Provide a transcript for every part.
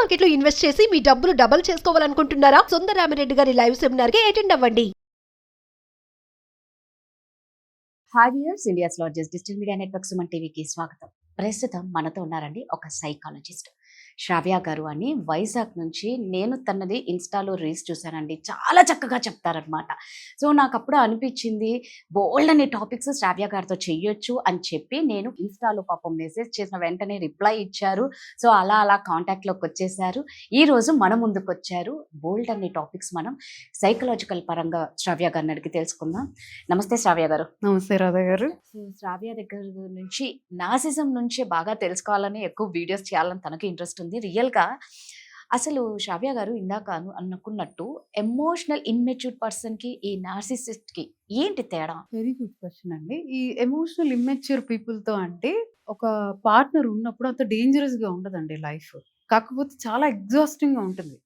Market లో invest చేసి మీ డబ్బులు డబుల్ చేసుకోవాలనుకుంటున్నారా? సుందరరామిరెడ్డి గారి లైవ్ సెమినార్ కి అటెండ్ అవ్వండి. Hi viewers, India's largest digital media network Suman టీవీకి స్వాగతం. ప్రస్తుతం మనతో ఉన్నారండి ఒక సైకాలజిస్ట్ శ్రావ్య గారు అని, వైజాగ్ నుంచి. నేను తనది ఇన్స్టాలో రీల్స్ చూశానండి, చాలా చక్కగా చెప్తారనమాట. సో నాకు అప్పుడు అనిపించింది బోల్డ్ అనే టాపిక్స్ శ్రావ్య గారితో చెయ్యొచ్చు అని చెప్పి నేను ఇన్స్టాలో పాపం మెసేజ్ చేసిన వెంటనే రిప్లై ఇచ్చారు. సో అలా అలా కాంటాక్ట్లోకి వచ్చేసారు. ఈ రోజు మన ముందుకు వచ్చారు. బోల్డ్ అనే టాపిక్స్ మనం సైకలాజికల్ పరంగా శ్రావ్య గారిని అడిగి తెలుసుకుందాం. నమస్తే శ్రావ్య గారు. నమస్తే రాధా గారు. సో శ్రావ్య దగ్గర నుంచి నాసిజం నుంచి బాగా తెలుసుకోవాలని, ఎక్కువ వీడియోస్ చేయాలని తనకి ఇంట్రెస్ట్ ఉంది. రియల్గా అసలు శ్రావ్య గారు ఇందాక అనుకున్నట్టు ఎమోషనల్ ఇన్మెచ్యూర్ పర్సన్కి ఈ నార్సిసిస్ట్కి ఏంటి తేడా? వెరీ గుడ్ క్వశ్చన్ అండి. ఈ ఎమోషనల్ ఇమ్మెచ్యూర్ పీపుల్తో అంటే ఒక పార్ట్నర్ ఉన్నప్పుడు అంత డేంజరస్గా ఉండదండి లైఫ్. కాకపోతే చాలా ఎగ్జాస్టింగ్గా ఉంటుంది.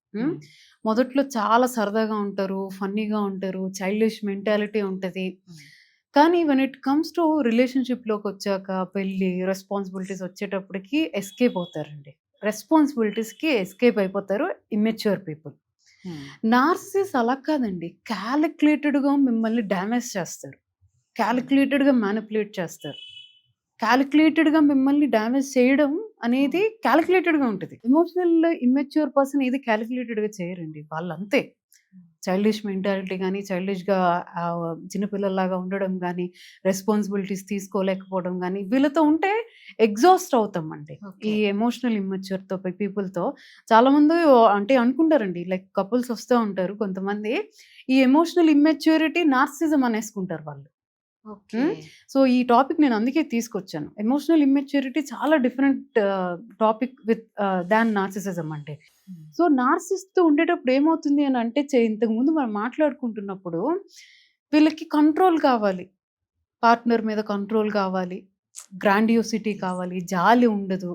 మొదట్లో చాలా సరదాగా ఉంటారు, ఫన్నీగా ఉంటారు, చైల్డిష్ మెంటాలిటీ ఉంటుంది. కానీ వెన్ ఇట్ కమ్స్ టు రిలేషన్షిప్లోకి వచ్చాక, పెళ్ళి, రెస్పాన్సిబిలిటీస్ వచ్చేటప్పటికి ఎస్కేప్ అవుతారండి. రెస్పాన్సిబిలిటీస్కి ఎస్కేప్ అయిపోతారు ఇమ్మెచ్యూర్ పీపుల్. నార్సిసిస్ అలా కాదండి, క్యాలిక్యులేటెడ్గా మిమ్మల్ని డ్యామేజ్ చేస్తారు, క్యాలిక్యులేటెడ్గా మ్యానిపులేట్ చేస్తారు. క్యాలిక్యులేటెడ్గా మిమ్మల్ని డ్యామేజ్ చేయడం అనేది క్యాలిక్యులేటెడ్గా ఉంటుంది. ఎమోషనల్ ఇమ్మెచ్యూర్ పర్సన్ ఏది క్యాలిక్యులేటెడ్గా చేయరండి, వాళ్ళంతే. చైల్డిష్ మెంటాలిటీ కానీ, చైల్డిష్గా చిన్నపిల్లల్లాగా ఉండడం కానీ, రెస్పాన్సిబిలిటీస్ తీసుకోలేకపోవడం కానీ, వీళ్ళతో ఉంటే ఎగ్జాస్ట్ అవుతామండి. ఈ ఎమోషనల్ ఇమ్మెచ్యూర్తో పీపుల్తో చాలామంది అంటే అనుకుంటారండి, లైక్ కపుల్స్ వస్తూ ఉంటారు కొంతమంది, ఈ ఎమోషనల్ ఇమ్మెచ్యూరిటీ నార్సిజం అనేసుకుంటారు వాళ్ళు. సో ఈ టాపిక్ నేను అందుకే తీసుకొచ్చాను. ఎమోషనల్ ఇమ్మెచ్యూరిటీ చాలా different topic with than narcissism అంటే. సో నార్సిస్తో ఉండేటప్పుడు ఏమవుతుంది అని అంటే, ఇంతకుముందు మనం మాట్లాడుకుంటున్నప్పుడు వీళ్ళకి కంట్రోల్ కావాలి, పార్ట్నర్ మీద కంట్రోల్ కావాలి, గ్రాండియోసిటీ కావాలి, జాలి ఉండదు.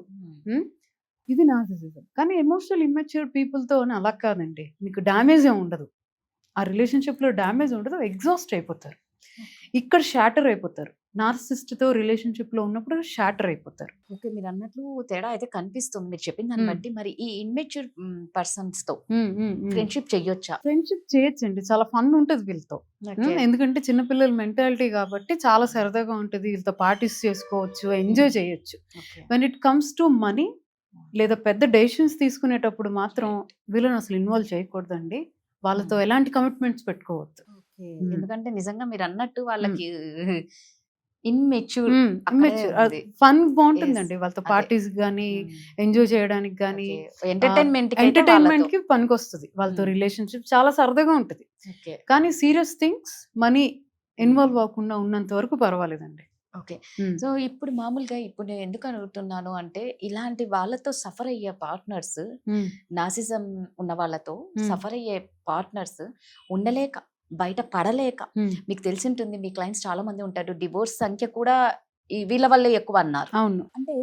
ఇది నార్సిసిజం. కానీ ఎమోషనల్ ఇమ్మెచ్యూర్ పీపుల్తో అలా కాదండి, మీకు డ్యామేజ్ ఏమి ఉండదు, ఆ రిలేషన్షిప్లో డ్యామేజ్ ఉండదు, ఎగ్జాస్ట్ అయిపోతారు, ఇక్కడ షాటర్ అయిపోతారు. నార్సిస్ట్తో రిలేషన్షిప్లో ఉన్నప్పుడు షాటర్ అయిపోతారు. ఓకే, మీరు అన్నట్లు తేడా అయితే కనిపిస్తుంది మీరు చెప్పిన దాన్ని బట్టి. మరి ఈ ఇన్మెచ్యూర్ పర్సన్స్తో ఫ్రెండ్షిప్ చెయ్యొచ్చా? ఫ్రెండ్షిప్ చేయొచ్చండి, చాలా ఫన్ ఉంటుంది వీళ్ళతో. ఎందుకంటే చిన్నపిల్లల మెంటాలిటీ కాబట్టి చాలా సరదాగా ఉంటుంది, వీళ్ళతో పార్టీస్ చేసుకోవచ్చు, ఎంజాయ్ చేయొచ్చు. When it comes to money లేదా పెద్ద డెసిషన్స్ తీసుకునేటప్పుడు మాత్రం వీళ్ళని అసలు ఇన్వాల్వ్ చేయకూడదండి, వాళ్ళతో ఎలాంటి కమిట్మెంట్స్ పెట్టుకోవద్దు. ఎందుకంటే నిజంగా మీరు అన్నట్టు వాళ్ళకి ఇన్మెచ్యూర్ ఫన్ బాగుంటుందండి, వాళ్ళతో పార్టీస్ కానీ, ఎంజాయ్ చేయడానికి కానీ, ఎంటర్టైన్మెంట్ కి పనికి వస్తుంది. వాళ్ళతో రిలేషన్షిప్ చాలా సరదాగా ఉంటుంది. కానీ సీరియస్ థింగ్స్, మనీ ఇన్వాల్వ్ అవ్వకుండా ఉన్నంత వరకు పర్వాలేదండి. ఓకే, సో ఇప్పుడు మామూలుగా ఇప్పుడు నేను ఎందుకు అడుగుతున్నాను అంటే, ఇలాంటి వాళ్ళతో సఫర్ అయ్యే పార్ట్నర్స్, నాసిజం ఉన్న వాళ్ళతో సఫర్ అయ్యే పార్ట్నర్స్ ఉండలేక, బయట పడలేక, మీకు తెలిసి ఉంటుంది, మీ క్లయింట్స్ చాలా మంది ఉంటారు, డివోర్స్ సంఖ్య కూడా వీళ్ళ వల్లే ఎక్కువ అన్నారు. అవును, అంటే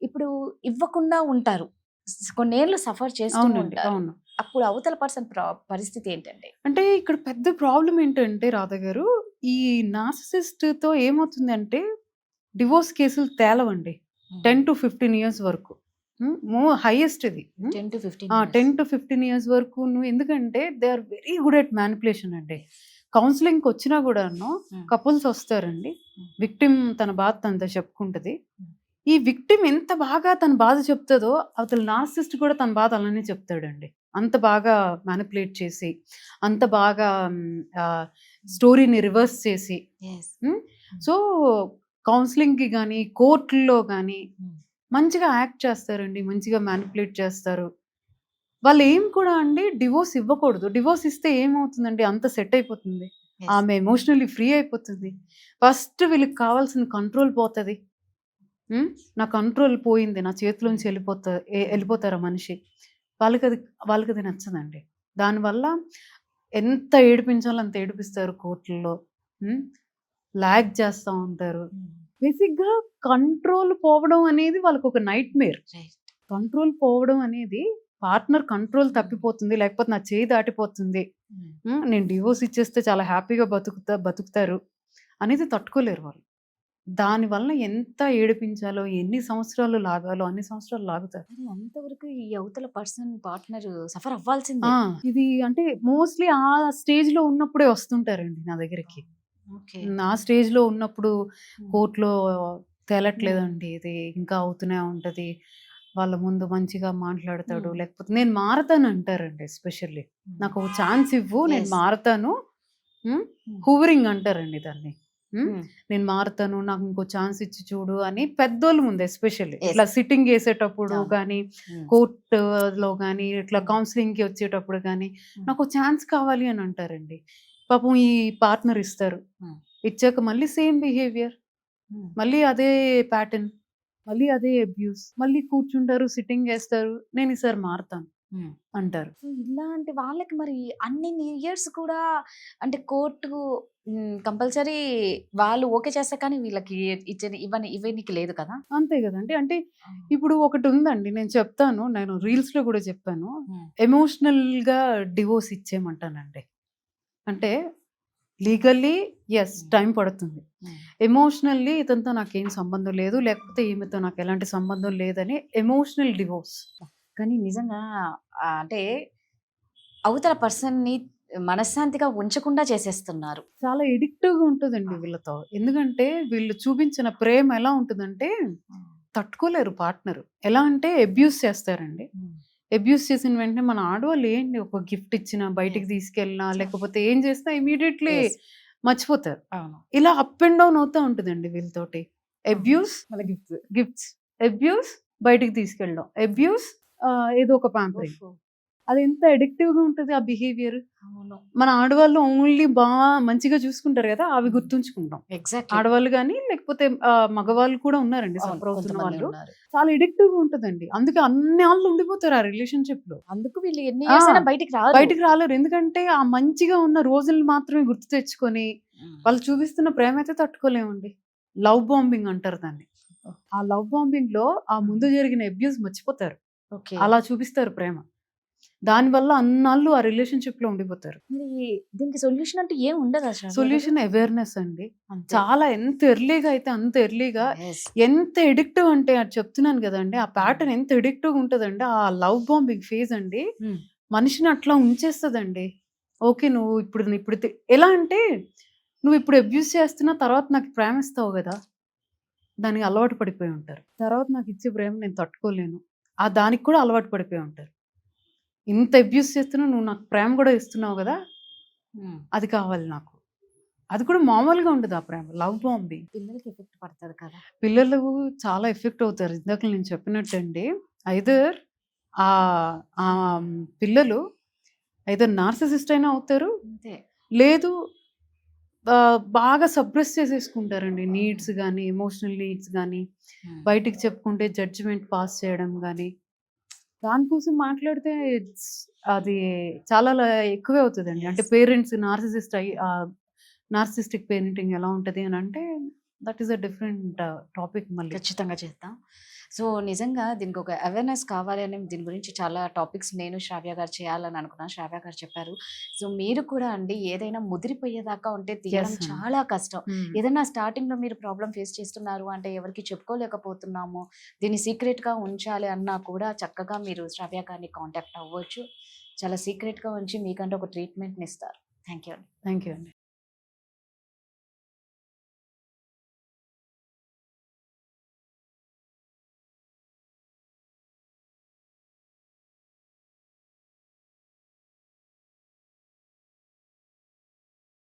ఇప్పుడు ఇవ్వకుండా ఉంటారు, కొన్నేళ్ళు సఫర్ చేస్తూ ఉంటారు. అప్పుడు అవతల పర్సన్ పరిస్థితి ఏంటండి? అంటే ఇక్కడ పెద్ద ప్రాబ్లం ఏంటంటే రాధా గారు, ఈ నార్సిసిస్ట్ తో ఏమవుతుంది అంటే, డివోర్స్ కేసులు తేలవండి 10 to 15 years వరకు. హైయెస్ట్ ఇది 10 to 15 years వరకు. ఎందుకంటే they are very good at manipulation అండి. కౌన్సిలింగ్కి వచ్చినా కూడాను కపుల్స్ వస్తారండి, విక్టిమ్ తన బాధ తనతో చెప్పుకుంటుంది. ఈ విక్టిమ్ ఎంత బాగా తన బాధ చెప్తుందో, అవతల నార్సిస్ట్ కూడా తన బాధ అలానే చెప్తాడండి. అంత బాగా మ్యానిపులేట్ చేసి, అంత బాగా స్టోరీని రివర్స్ చేసి. సో కౌన్సిలింగ్కి కానీ, కోర్టుల్లో కానీ మంచిగా యాక్ట్ చేస్తారండి, మంచిగా మ్యానిపులేట్ చేస్తారు. వాళ్ళు ఏం కూడా అండి డివోర్స్ ఇవ్వకూడదు. డివోర్స్ ఇస్తే ఏమవుతుందండి, అంత సెట్ అయిపోతుంది, ఆమె ఎమోషనల్లీ ఫ్రీ అయిపోతుంది. ఫస్ట్ వీళ్ళకి కావాల్సిన కంట్రోల్ పోతుంది. నా కంట్రోల్ పోయింది, నా చేతిలోంచి వెళ్ళిపోతారు ఆ మనిషి. వాళ్ళకి అది నచ్చదండి. దానివల్ల ఎంత ఏడిపించాలో అంత ఏడిపిస్తారు కోర్టుల్లో, లాగ్ చేస్తూ ఉంటారు. బేసిక్గా కంట్రోల్ పోవడం అనేది వాళ్ళకి ఒక నైట్ మేర్. కంట్రోల్ పోవడం అనేది, పార్ట్నర్ కంట్రోల్ తప్పిపోతుంది, లేకపోతే నా చేయి దాటిపోతుంది, నేను డివోర్స్ ఇచ్చేస్తే చాలా హ్యాపీగా బతుకుతారు అనేది తట్టుకోలేరు వాళ్ళు. దానివల్ల ఎంత ఏడిపించాలో, ఎన్ని సంవత్సరాలు లాగాలో అన్ని సంవత్సరాలు లాగుతారు. మరి అంతవరకు ఈ అవతల పార్ట్నర్ సఫర్ అవ్వాల్సిందే. ఇది అంటే మోస్ట్లీ ఆ స్టేజ్‌లో ఉన్నప్పుడే వస్తుంటారండి నా దగ్గరికి. ఓకే. నా స్టేజ్‌లో ఉన్నప్పుడు కోర్ట్‌లో తేలట్లేదండి ఇది. ఇంకా అవుతూనే ఉంటది. వాళ్ళ ముందు మంచిగా మాట్లాడతాడు. లేకపోతే నేను మారతాను అంటారండి ఎస్పెషల్లీ. నాకు ఒక ఛాన్స్ ఇవ్వు, నేను Yes. మారతాను. హూవరింగ్ అంటారండి దాన్ని. నేను మారతాను, నాకు ఇంకో ఛాన్స్ ఇచ్చి చూడు అని పెద్దోళ్ళ ముందు ఎస్పెషల్లీ Yes. ఇట్లా సిట్టింగ్ వేసేటప్పుడు అవును. కానీ, కోర్టులో కానీ, ఇట్లా కౌన్సిలింగ్‌కి వచ్చేటప్పుడు కానీ నాకు ఛాన్స్ కావాలి అని అంటారండి. పాపం ఈ పార్ట్నర్ ఇస్తారు. ఇచ్చాక మళ్ళీ సేమ్ బిహేవియర్, మళ్ళీ అదే ప్యాటర్న్, మళ్ళీ అదే అబ్యూస్, మళ్ళీ కూర్చుంటారు, సిట్టింగ్ వేస్తారు, నేను ఈసారి మారతాను అంటారు. సో ఇలాంటి వాళ్ళకి మరి అన్ని ఇయర్స్ కూడా అంటే కోర్టు కంపల్సరీ వాళ్ళు ఓకే చేస్తే కానీ వీళ్ళకి ఇవ్వనికి లేదు కదా. అంతే కదండి. అంటే ఇప్పుడు ఒకటి ఉందండి, నేను చెప్తాను, నేను రీల్స్ లో కూడా చెప్పాను. ఎమోషనల్ గా డివోర్స్ ఇచ్చేయమంటానండి. అంటే లీగల్లీ ఎస్ టైం పడుతుంది, ఎమోషనల్లీ ఇతనితో నాకేం సంబంధం లేదు, లేకపోతే ఈమెతో నాకు ఎలాంటి సంబంధం లేదని ఎమోషనల్ డివోర్స్. కానీ నిజంగా అంటే అవతల పర్సన్ని మనశ్శాంతిగా ఉంచకుండా చేసేస్తున్నారు. చాలా ఎడిక్టివ్ గా ఉంటుందండి వీళ్ళతో. ఎందుకంటే వీళ్ళు చూపించిన ప్రేమ ఎలా ఉంటుందంటే తట్టుకోలేరు పార్ట్నర్. ఎలా అంటే అబ్యూస్ చేస్తారండి. అబ్యూస్ చేసిన వెంటనే మన ఆడవాళ్ళు ఏంటి, ఒక గిఫ్ట్ ఇచ్చినా, బయటికి తీసుకెళ్ళినా, లేకపోతే ఏం చేసినా ఇమీడియట్లీ Yes. మర్చిపోతారు. అవును. ఇలా అప్ అండ్ డౌన్ అవుతూ ఉంటుందండి వీళ్ళతోటి. అబ్యూస్, గిఫ్ట్స్, అబ్యూస్, బయటికి తీసుకెళ్ళడం, అబ్యూస్, ఏదో ఒక పాంపరింగ్. అది ఎంత అడిక్టివ్ గా ఉంటుంది ఆ బిహేవియర్. అవును. మన ఆడవాళ్ళు ఓన్లీ బాగా మంచిగా చూసుకుంటారు కదా, అవి గుర్తుంచుకుంటాం. ఎగ్జాక్ట్లీ. ఆడవాళ్ళు కానీ, లేకపోతే మగవాళ్ళు కూడా ఉన్నారండి అవును, సఫర్ అవుతున్న కొంతమంది వాళ్ళు. ఉన్నారు. చాలా ఎడిక్టివ్ గా ఉంటుందండి. అందుకే అన్ని వాళ్ళు ఉండిపోతారు ఆ రిలేషన్షిప్ లో. అందుకు వీళ్ళు ఎన్ని ఇయర్స్ అయినా బయటికి రారు. బయటికి రాలేరు. ఎందుకంటే ఆ మంచిగా ఉన్న రోజులు మాత్రమే గుర్తు తెచ్చుకొని వాళ్ళు చూపిస్తున్న ప్రేమ అయితే తట్టుకోలేమండి. లవ్ బాంబింగ్ అంటారు దాన్ని. ఆ లవ్ బాంబింగ్ లో ఆ ముందు జరిగిన అబ్యూస్ మర్చిపోతారు. ఓకే. అలా చూపిస్తారు ప్రేమ. దానివల్ల అన్నాళ్ళు ఆ రిలేషన్షిప్ లో ఉండిపోతారు. మరి దీనికి సొల్యూషన్ అంటే ఏం ఉండదు అసలు. సొల్యూషన్ అవేర్నెస్ అండి. చాలా ఎంత ఎర్లీగా అయితే అంత ఎర్లీగా. ఎంత ఎడిక్టివ్ అంటే అది చెప్తున్నాను కదండి, ఆ ప్యాటర్న్ ఎంత ఎడిక్టివ్ ఉంటుందండి. ఆ లవ్ బాంబింగ్ ఫేజ్ అండి మనిషిని అట్లా ఉంచేస్తుందండి. ఓకే, నువ్వు ఇప్పుడు ఎలా అంటే నువ్వు ఇప్పుడు అబ్యూస్ చేస్తున్నా, తర్వాత నాకు ప్రేమ ఇస్తావు కదా, దానికి అలవాటు పడిపోయి ఉంటారు. తర్వాత నాకు ఇచ్చే ప్రేమ నేను తట్టుకోలేను, ఆ దానికి కూడా అలవాటు పడిపోయి ఉంటారు. ఇంత అబ్యూస్ చేస్తున్నా, నువ్వు నాకు ప్రేమ కూడా ఇస్తున్నావు కదా, అది కావాలి నాకు. అది కూడా మామూలుగా ఉండదు ఆ ప్రేమ. లవ్ బాంబింగ్ పిల్లలకి ఎఫెక్ట్ పడుతుంది కదా. పిల్లలు చాలా ఎఫెక్ట్ అవుతారు. ఇందాక నేను చెప్పినట్టండి, ఐదర్ ఆ ఆ పిల్లలు ఐదర్ నార్సిసిస్ట్ అయినా అవుతారు, అంతే. లేదు బాగా సప్రెస్ చేసేసుకుంటారండి. నీడ్స్ కానీ, ఎమోషనల్ నీడ్స్ కానీ, బయటికి చెప్పుకుంటే జడ్జిమెంట్ పాస్ చేయడం కానీ, దానికోసం మాట్లాడితే అది చాలా ఎక్కువే అవుతుందండి. అంటే పేరెంట్స్ నార్సిస్టిక్ పేరెంటింగ్ ఎలా ఉంటుంది అని అంటే that is a different topic. మళ్ళీ ఖచ్చితంగా చేద్దాం. సో నిజంగా దీనికి ఒక అవేర్నెస్ కావాలి అని దీని గురించి చాలా టాపిక్స్ నేను శ్రావ్య గారు చేయాలని అనుకున్నాను. శ్రావ్య గారు చెప్పారు. సో మీరు కూడా అండి ఏదైనా ముదిరిపోయేదాకా ఉంటే తీయడం Yes, ma'am. చాలా కష్టం. ఏదైనా స్టార్టింగ్లో మీరు ప్రాబ్లం ఫేస్ చేస్తున్నారు అంటే ఎవరికి చెప్పుకోలేకపోతున్నాము, దీన్ని సీక్రెట్గా ఉంచాలి అన్నా కూడా చక్కగా మీరు శ్రావ్య గారిని కాంటాక్ట్ అవ్వచ్చు. చాలా సీక్రెట్గా ఉంచి మీకంటే ఒక ట్రీట్మెంట్ని ఇస్తారు. థ్యాంక్ యూ అండి. థ్యాంక్ యూ అండి.